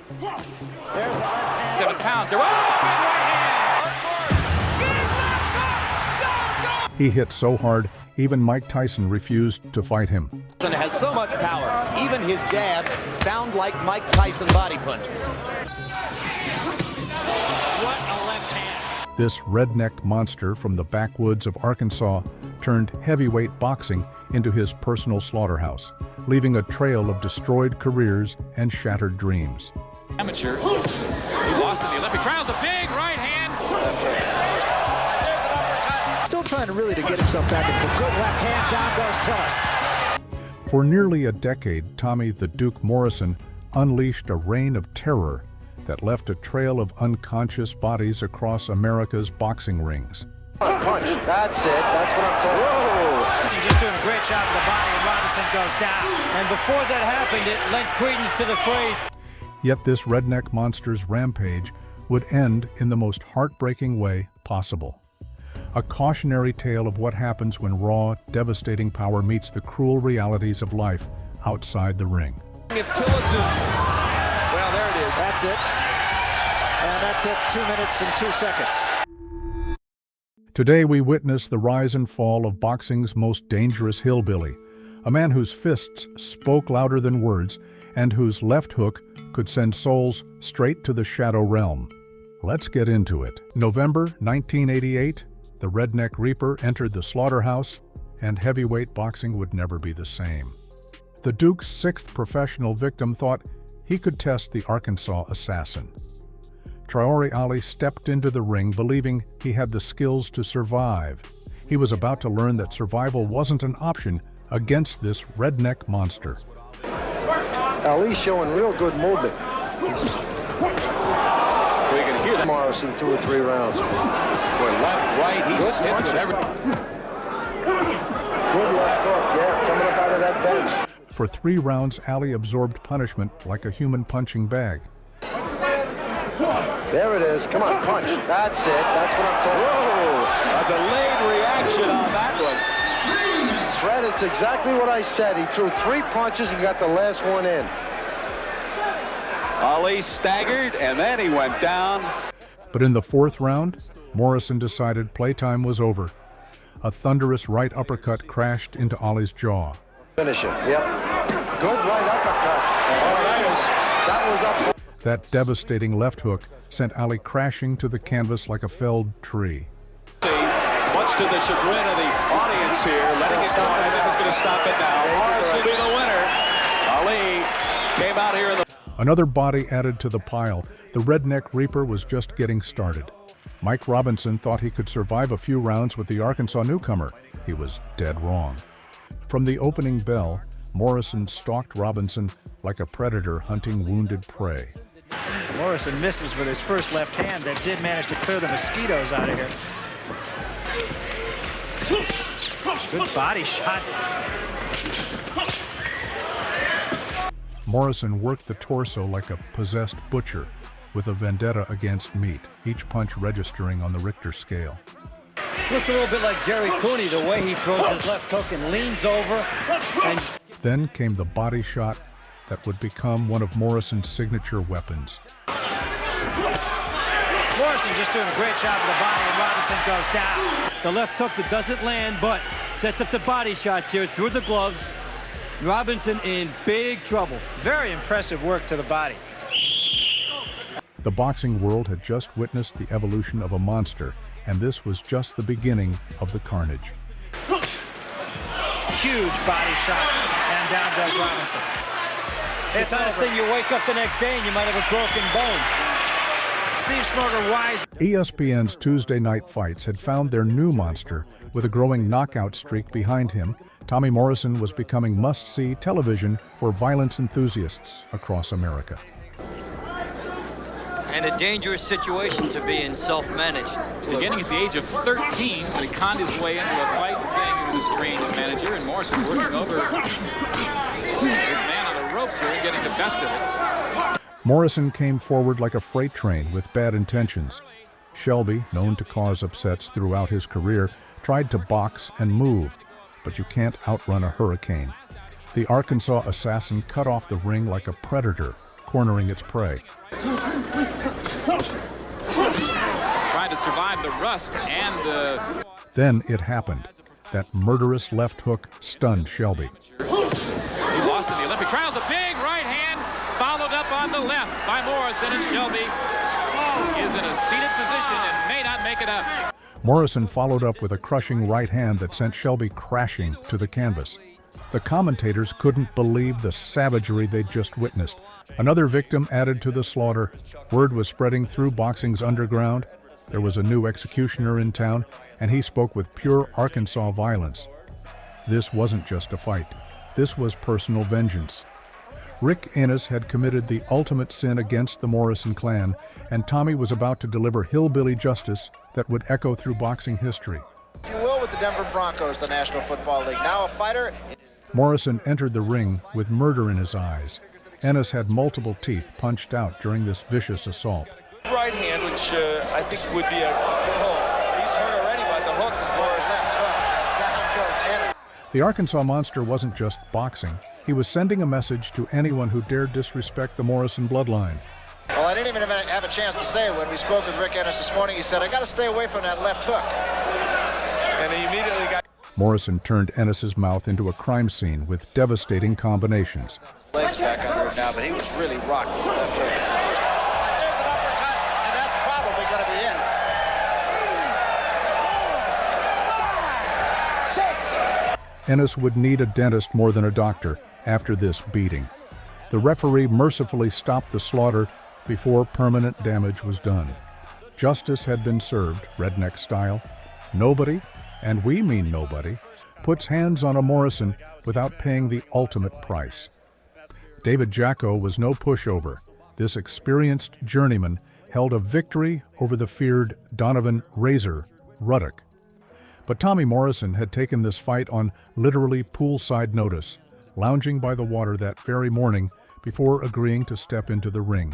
There's the left hand. 7 pounds. Oh, big right hand. He hit so hard, even Mike Tyson refused to fight him. Tyson has so much power, even his jabs sound like Mike Tyson body punches. What a left hand. This redneck monster from the backwoods of Arkansas turned heavyweight boxing into his personal slaughterhouse, leaving a trail of destroyed careers and shattered dreams. Amateur. He lost in the Olympic trials. A big right hand. Still trying to get himself back. A good left hand, down goes Tillis. For nearly a decade, Tommy the Duke Morrison unleashed a reign of terror that left a trail of unconscious bodies across America's boxing rings. Punch. That's it. That's what I'm talking about. He's just doing a great job of the body, and Robinson goes down. And before that happened, it lent credence to the phrase. Yet this redneck monster's rampage would end in the most heartbreaking way possible. A cautionary tale of what happens when raw, devastating power meets the cruel realities of life outside the ring. If Tillis is... Well, there it is. That's it. And that's it. 2 minutes and 2 seconds. Today we witness the rise and fall of boxing's most dangerous hillbilly, a man whose fists spoke louder than words and whose left hook could send souls straight to the shadow realm. Let's get into it. November 1988, the Redneck Reaper entered the slaughterhouse, and heavyweight boxing would never be the same. The Duke's 6th professional victim thought he could test the Arkansas assassin. Traore Ali stepped into the ring believing he had the skills to survive. He was about to learn that survival wasn't an option against this redneck monster. Ali's showing real good movement. We can hear that Morrison 2 or 3 rounds. Boy, left, right, he just hits with everything. Good left hook, yeah, coming up out of that bench. For 3 rounds, Ali absorbed punishment like a human punching bag. There it is. Come on, punch. That's it. That's what I'm talking about. A delayed reaction on that one. Fred, it's exactly what I said. He threw 3 punches and got the last one in. Ali staggered, and then he went down. But in the 4th round, Morrison decided playtime was over. A thunderous right uppercut crashed into Ali's jaw. Finish it. Yep. Good right uppercut. Oh, that was up. That devastating left hook sent Ali crashing to the canvas like a felled tree. Much to the chagrin of the audience here, letting it go. I think it's going to stop it now. Morrison be the winner. Ali came out here in the... Another body added to the pile. The Redneck Reaper was just getting started. Mike Robinson thought he could survive a few rounds with the Arkansas newcomer. He was dead wrong. From the opening bell, Morrison stalked Robinson like a predator hunting wounded prey. Morrison misses with his first left hand that did manage to clear the mosquitoes out of here. Good body shot. Morrison worked the torso like a possessed butcher with a vendetta against meat, each punch registering on the Richter scale. Looks a little bit like Jerry Cooney, the way he throws his left hook and leans over. And then came the body shot that would become one of Morrison's signature weapons. Morrison just doing a great job of the body, and Robinson goes down. The left hook that doesn't land, but sets up the body shots here through the gloves. Robinson in big trouble. Very impressive work to the body. The boxing world had just witnessed the evolution of a monster, and this was just the beginning of the carnage. Huge body shot, and down goes Robinson. It's not a thing you wake up the next day and you might have a broken bone. Steve Smoger wise. ESPN's Tuesday Night Fights had found their new monster with a growing knockout streak behind him. Tommy Morrison was becoming must-see television for violence enthusiasts across America. And a dangerous situation to be in, self-managed. Beginning at the age of 13, he conned his way into a fight and saying he was a strange manager, and Morrison working over his man on the ropes here and getting the best of it. Morrison came forward like a freight train with bad intentions. Shelby, known to cause upsets throughout his career, tried to box and move, but you can't outrun a hurricane. The Arkansas assassin cut off the ring like a predator, cornering its prey. Trying to survive the rust and the... Then it happened. That murderous left hook stunned Shelby. He lost in the Olympic trials. A big right hand followed up on the left by Morrison, and Shelby is in a seated position and may not make it up. Morrison followed up with a crushing right hand that sent Shelby crashing to the canvas. The commentators couldn't believe the savagery they'd just witnessed. Another victim added to the slaughter. Word was spreading through boxing's underground. There was a new executioner in town, and he spoke with pure Arkansas violence. This wasn't just a fight. This was personal vengeance. Rick Ennis had committed the ultimate sin against the Morrison clan, and Tommy was about to deliver hillbilly justice that would echo through boxing history. You will with the Denver Broncos, the National Football League. Now a fighter. Morrison entered the ring with murder in his eyes. Ennis had multiple teeth punched out during this vicious assault. Right hand, which I think would be a hook. He's hurt already by the hook. The Arkansas Monster wasn't just boxing. He was sending a message to anyone who dared disrespect the Morrison bloodline. Well, I didn't even have a chance to say it when we spoke with Rick Ennis this morning. He said, I got to stay away from that left hook. And he immediately got... Morrison turned Ennis's mouth into a crime scene with devastating combinations. Legs back under it now, but he was really rocked with the left hook. There's an uppercut, and that's probably going to be it. 6. Ennis would need a dentist more than a doctor after this beating. The referee mercifully stopped the slaughter before permanent damage was done. Justice had been served, Redneck style. Nobody, and we mean nobody, puts hands on a Morrison without paying the ultimate price. David Jacko was no pushover. This experienced journeyman held a victory over the feared Donovan Razor Ruddock. But Tommy Morrison had taken this fight on literally poolside notice, lounging by the water that very morning before agreeing to step into the ring.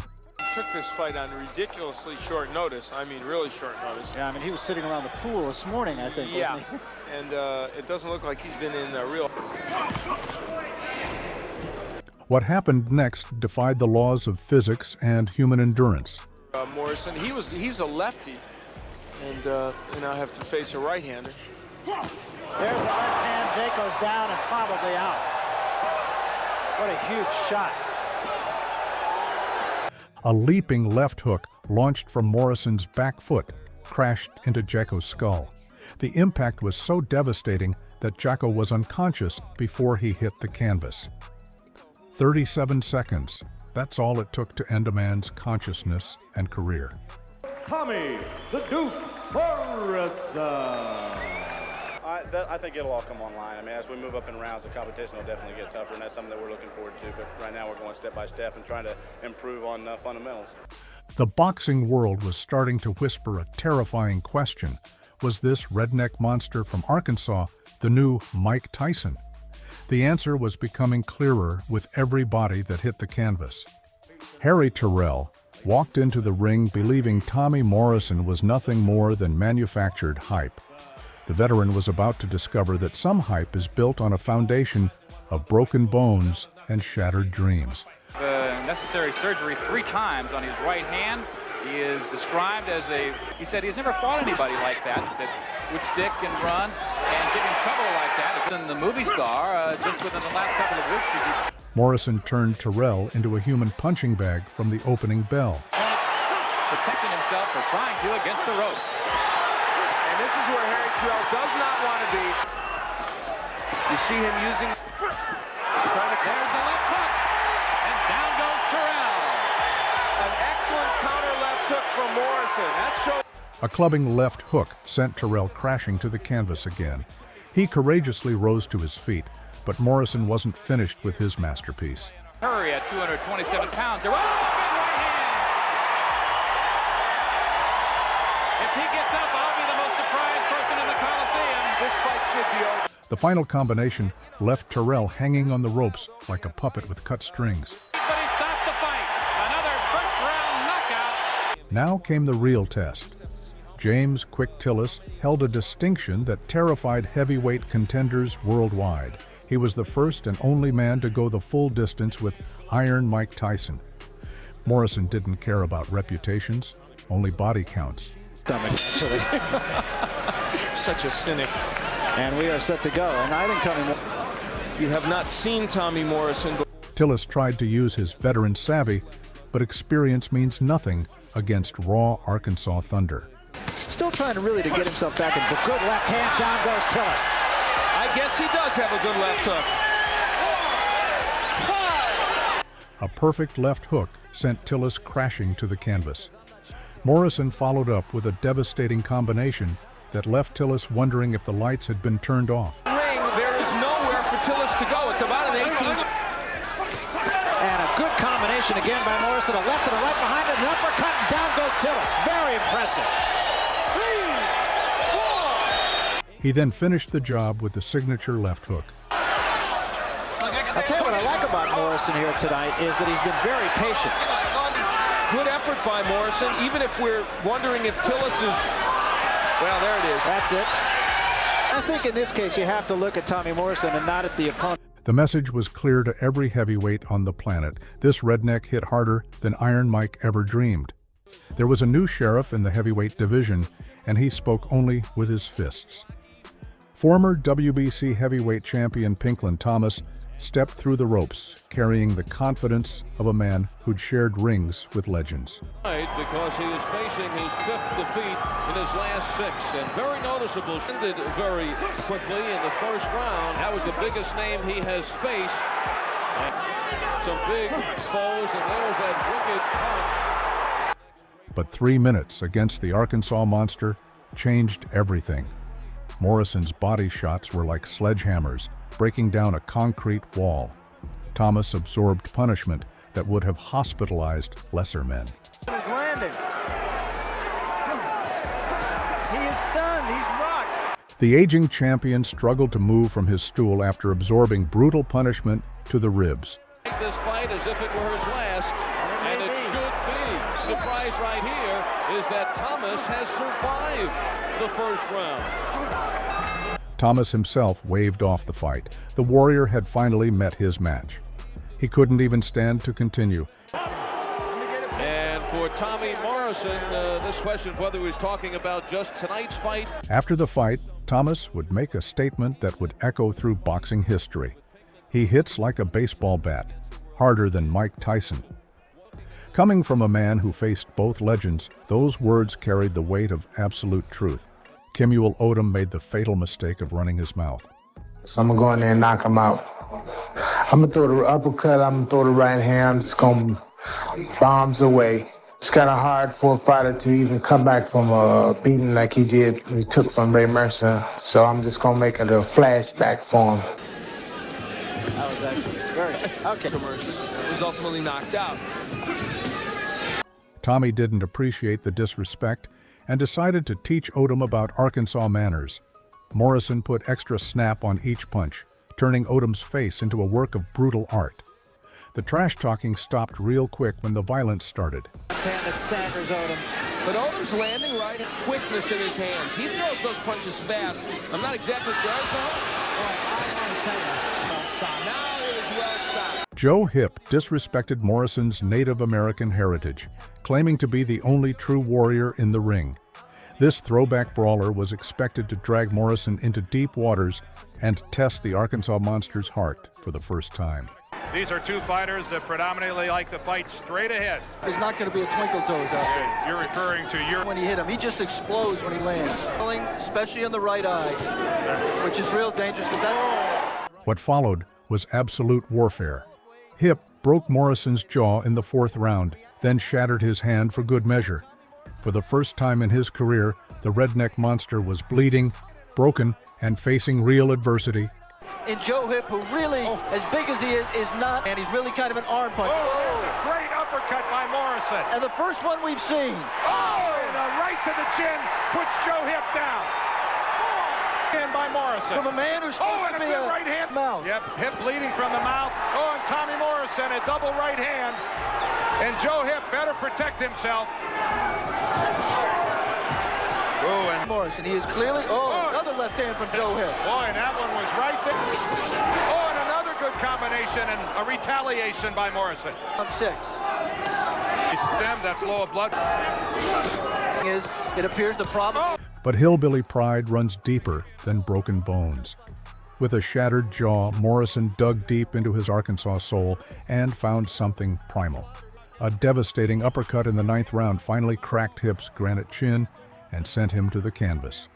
Took this fight on ridiculously short notice. I mean, really short notice. Yeah, I mean, he was sitting around the pool this morning, I think, yeah. wasn't he? And it doesn't look like he's been in a real... What happened next defied the laws of physics and human endurance. Morrison, he's a lefty, and now have to face a right-hander. There's the left hand. Jacko's down and probably out. What a huge shot. A leaping left hook launched from Morrison's back foot crashed into Jacko's skull. The impact was so devastating that Jacko was unconscious before he hit the canvas. 37 seconds. That's all it took to end a man's consciousness and career. Tommy the Duke Morrison. I think it'll all come online. I mean, as we move up in rounds, the competition will definitely get tougher, and that's something that we're looking forward to. But right now, we're going step by step and trying to improve on fundamentals. The boxing world was starting to whisper a terrifying question. Was this redneck monster from Arkansas the new Mike Tyson? The answer was becoming clearer with every body that hit the canvas. Harry Terrell walked into the ring believing Tommy Morrison was nothing more than manufactured hype. The veteran was about to discover that some hype is built on a foundation of broken bones and shattered dreams. The necessary surgery 3 times on his right hand. He is described as he said he's never fought anybody like that would stick and run and give him trouble like that. And the movie star, just within the last couple of weeks, Morrison turned Terrell into a human punching bag from the opening bell. Protecting himself for trying to against the ropes. And this is where Harry Terrell does not want to be. You see him using... There's the left hook. And down goes Terrell. An excellent counter left hook from Morrison. That shows... A clubbing left hook sent Terrell crashing to the canvas again. He courageously rose to his feet, but Morrison wasn't finished with his masterpiece. Hurry at 227 pounds. Big right hand. If he gets up, I'll be the most surprised person in the Coliseum. This fight should be over. The final combination left Terrell hanging on the ropes like a puppet with cut strings. But he stopped the fight. Another first-round knockout. Now came the real test. James Quick Tillis held a distinction that terrified heavyweight contenders worldwide. He was the first and only man to go the full distance with Iron Mike Tyson. Morrison didn't care about reputations, only body counts. Stomach, actually. Such a cynic. And we are set to go. And I think Tommy... You have not seen Tommy Morrison. Tillis tried to use his veteran savvy, but experience means nothing against raw Arkansas thunder. Still trying to really get himself back in. But good left hand, down goes Tillis. I guess he does have a good left hook. A perfect left hook sent Tillis crashing to the canvas. Morrison followed up with a devastating combination that left Tillis wondering if the lights had been turned off. Ring, there is nowhere for Tillis to go. It's about an 18. And a good combination again by Morrison. A left and a right behind it, an uppercut, and down goes Tillis. Very impressive. 3, 4. He then finished the job with the signature left hook. I'll tell you what I like about Morrison here tonight is that he's been very patient. Good effort by Morrison, even if we're wondering if Tillis is... Well, there it is. That's it. I think in this case you have to look at Tommy Morrison and not at the opponent. The message was clear to every heavyweight on the planet. This redneck hit harder than Iron Mike ever dreamed. There was a new sheriff in the heavyweight division, and he spoke only with his fists. Former WBC heavyweight champion Pinklin Thomas stepped through the ropes, carrying the confidence of a man who'd shared rings with legends. Because he is facing his 5th defeat in his last 6, and very noticeable. Ended very quickly in the first round. That was the biggest name he has faced. And some big foes, and there's that wicked punch. But 3 minutes against the Arkansas Monster changed everything. Morrison's body shots were like sledgehammers, breaking down a concrete wall. Thomas absorbed punishment that would have hospitalized lesser men. He's landing. He is stunned. He's rocked. The aging champion struggled to move from his stool after absorbing brutal punishment to the ribs. Take this fight as if it were his last, and it should be. Surprise right here is that Thomas has survived the first round. Thomas himself waved off the fight. The warrior had finally met his match. He couldn't even stand to continue. And for Tommy Morrison, this question whether he was talking about just tonight's fight. After the fight, Thomas would make a statement that would echo through boxing history. He hits like a baseball bat, harder than Mike Tyson. Coming from a man who faced both legends, those words carried the weight of absolute truth. Kemuel Odom made the fatal mistake of running his mouth. So I'm going to go in there and knock him out. I'm going to throw the uppercut, I'm going to throw the right hand, I'm just going bombs away. It's kind of hard for a fighter to even come back from a beating like he did, he took from Ray Mercer. So I'm just going to make it a flashback for him. That was excellent. Very good. Okay. Was ultimately knocked out. Tommy didn't appreciate the disrespect and decided to teach Odom about Arkansas manners. Morrison put extra snap on each punch, turning Odom's face into a work of brutal art. The trash-talking stopped real quick when the violence started. Hand that staggers Odom. But Odom's landing right, quickness in his hands. He throws those punches fast. I'm not exactly sure. I want to tell you. Well stopped. Now it is well stopped. Joe Hip disrespected Morrison's Native American heritage, claiming to be the only true warrior in the ring. This throwback brawler was expected to drag Morrison into deep waters and test the Arkansas Monster's heart for the first time. These are two fighters that predominantly like to fight straight ahead. There's not going to be a twinkle toes out there. You're referring to your... When you hit him, he just explodes when he lands, especially in the right eye, which is real dangerous. What followed was absolute warfare. Hip broke Morrison's jaw in the 4th round, then shattered his hand for good measure. For the first time in his career, the Redneck Monster was bleeding, broken, and facing real adversity. And Joe Hip, who really, as big as he is not, and he's really kind of an arm puncher. Oh, great uppercut by Morrison. And the first one we've seen. Oh, and a right to the chin puts Joe Hip down. And by Morrison. From a man who's supposed to be a right hand mouth. Yep, Hip bleeding from the mouth. Oh, and Tommy Morrison, a double right hand. And Joe Hip better protect himself. Oh, and Morrison, he is clearly, another left hand from Joe Hip. Boy, and that one was right there. Oh, and another good combination and a retaliation by Morrison. I'm 6. Stem, that's lower blood. It appears the problem. But hillbilly pride runs deeper than broken bones. With a shattered jaw, Morrison dug deep into his Arkansas soul and found something primal. A devastating uppercut in the 9th round finally cracked Hip's granite chin and sent him to the canvas.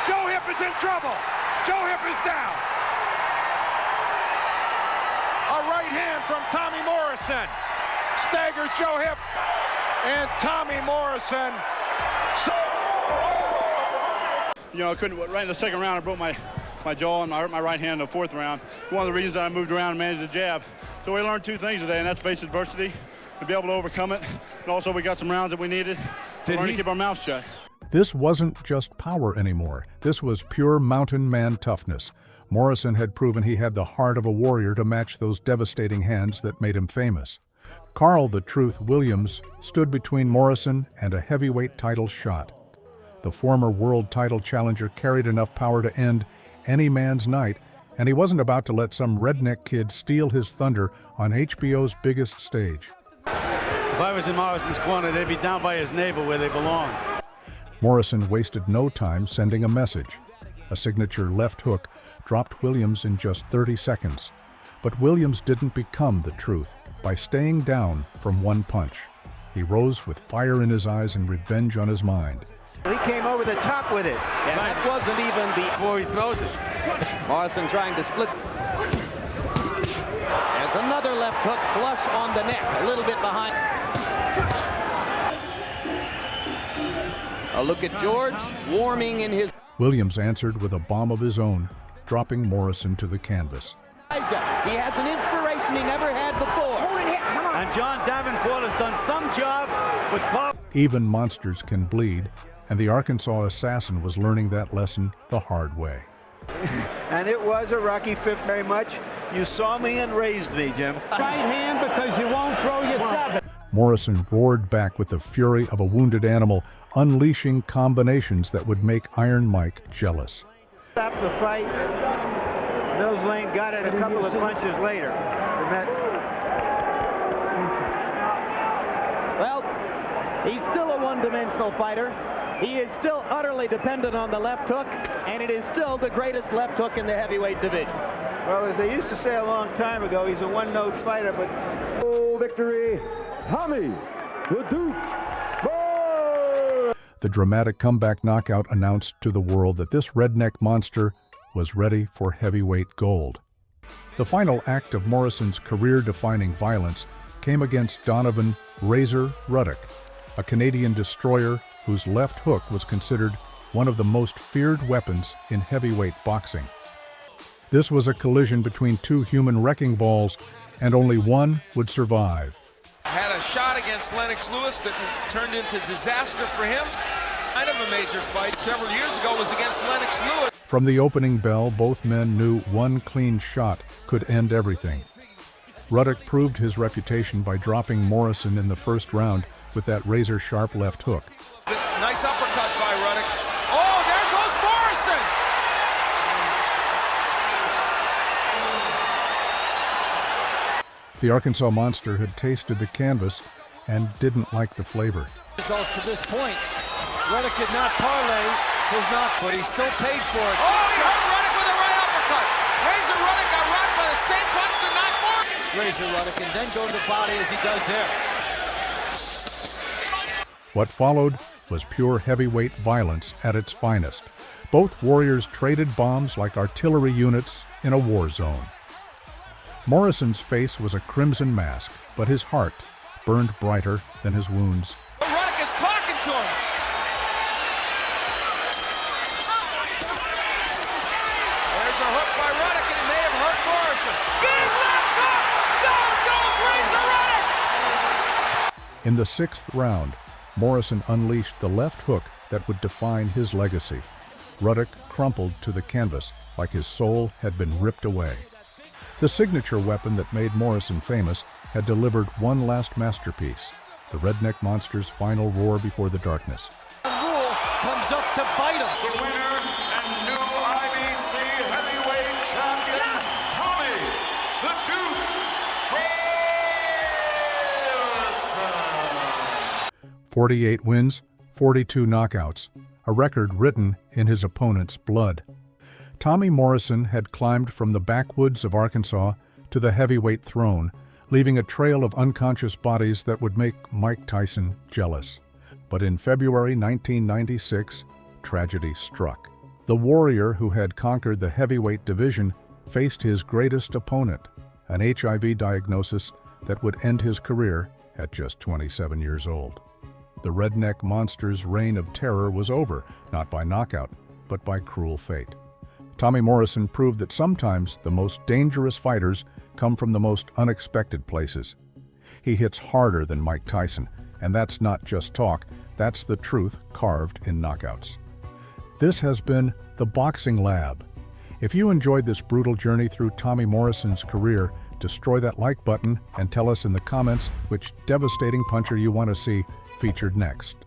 Joe Hip is in trouble. Joe Hip is down. A right hand from Tommy Morrison staggers Joe Hip, and Tommy Morrison. You know, I couldn't. Right in the 2nd round, I broke my jaw and I hurt my right hand in the 4th round. One of the reasons I moved around and managed the jab. So we learned 2 things today, and that's face adversity, to be able to overcome it, and also we got some rounds that we needed to learn to keep our mouths shut. This wasn't just power anymore. This was pure mountain man toughness. Morrison had proven he had the heart of a warrior to match those devastating hands that made him famous. Carl "The Truth" Williams stood between Morrison and a heavyweight title shot. The former world title challenger carried enough power to end any man's night, and he wasn't about to let some redneck kid steal his thunder on HBO's biggest stage. If I was in Morrison's corner, they'd be down by his navel where they belong. Morrison wasted no time sending a message. A signature left hook dropped Williams in just 30 seconds. But Williams didn't become The Truth by staying down from one punch. He rose with fire in his eyes and revenge on his mind. He came over the top with it, and that wasn't even before he throws it. Morrison trying to split. There's another left hook flush on the neck, a little bit behind. A look at George, warming in his... Williams answered with a bomb of his own, dropping Morrison to the canvas. He has an inspiration he never had before. And John Davenport has done some job with Paul. Even monsters can bleed, and the Arkansas assassin was learning that lesson the hard way. And it was a rocky 5th very much. You saw me and raised me, Jim. Right hand because you won't throw your 7. Morrison roared back with the fury of a wounded animal, unleashing combinations that would make Iron Mike jealous. Stop the fight. Mills Lane got it a couple of punches later. Well, he's still a one-dimensional fighter. He is still utterly dependent on the left hook, and it is still the greatest left hook in the heavyweight division. Well, as they used to say a long time ago, he's a one-note fighter, but... Oh, victory, Tommy the Duke Morrison! The dramatic comeback knockout announced to the world that this redneck monster was ready for heavyweight gold. The final act of Morrison's career-defining violence came against Donovan "Razor" Ruddock, a Canadian destroyer whose left hook was considered one of the most feared weapons in heavyweight boxing. This was a collision between 2 human wrecking balls, and only one would survive. Had a shot against Lennox Lewis that turned into disaster for him. Kind of a major fight several years ago was against Lennox Lewis. From the opening bell, both men knew one clean shot could end everything. Ruddock proved his reputation by dropping Morrison in the 1st round with that razor-sharp left hook. Nice uppercut by Ruddock. Oh, there goes Morrison! The Arkansas monster had tasted the canvas and didn't like the flavor. Results to this point. Ruddock did not parlay his knock, but he still paid for it. Oh, he hurt Ruddock with a right uppercut. Razor Ruddock got rocked by the same punch to knock Morrison. Razor Ruddock and then go to the body as he does there. What followed was pure heavyweight violence at its finest. Both warriors traded bombs like artillery units in a war zone. Morrison's face was a crimson mask, but his heart burned brighter than his wounds. Ruddock is talking to him. There's a hook by Ruddock, and it may have hurt Morrison. Big left hook! Down goes Razor Ruddock! In the 6th round, Morrison unleashed the left hook that would define his legacy. Ruddock crumpled to the canvas like his soul had been ripped away. The signature weapon that made Morrison famous had delivered one last masterpiece, the Redneck Monster's final roar before the darkness. Rule comes up to bite him. The winner and new IBC heavyweight champion, Tommy the Duke Morrison. 48 wins, 42 knockouts, a record written in his opponent's blood. Tommy Morrison had climbed from the backwoods of Arkansas to the heavyweight throne, leaving a trail of unconscious bodies that would make Mike Tyson jealous. But in February 1996, tragedy struck. The warrior who had conquered the heavyweight division faced his greatest opponent, an HIV diagnosis that would end his career at just 27 years old. The Redneck Monster's reign of terror was over, not by knockout, but by cruel fate. Tommy Morrison proved that sometimes the most dangerous fighters come from the most unexpected places. He hits harder than Mike Tyson, and that's not just talk, that's the truth carved in knockouts. This has been The Boxing Lab. If you enjoyed this brutal journey through Tommy Morrison's career, destroy that like button and tell us in the comments which devastating puncher you want to see featured next.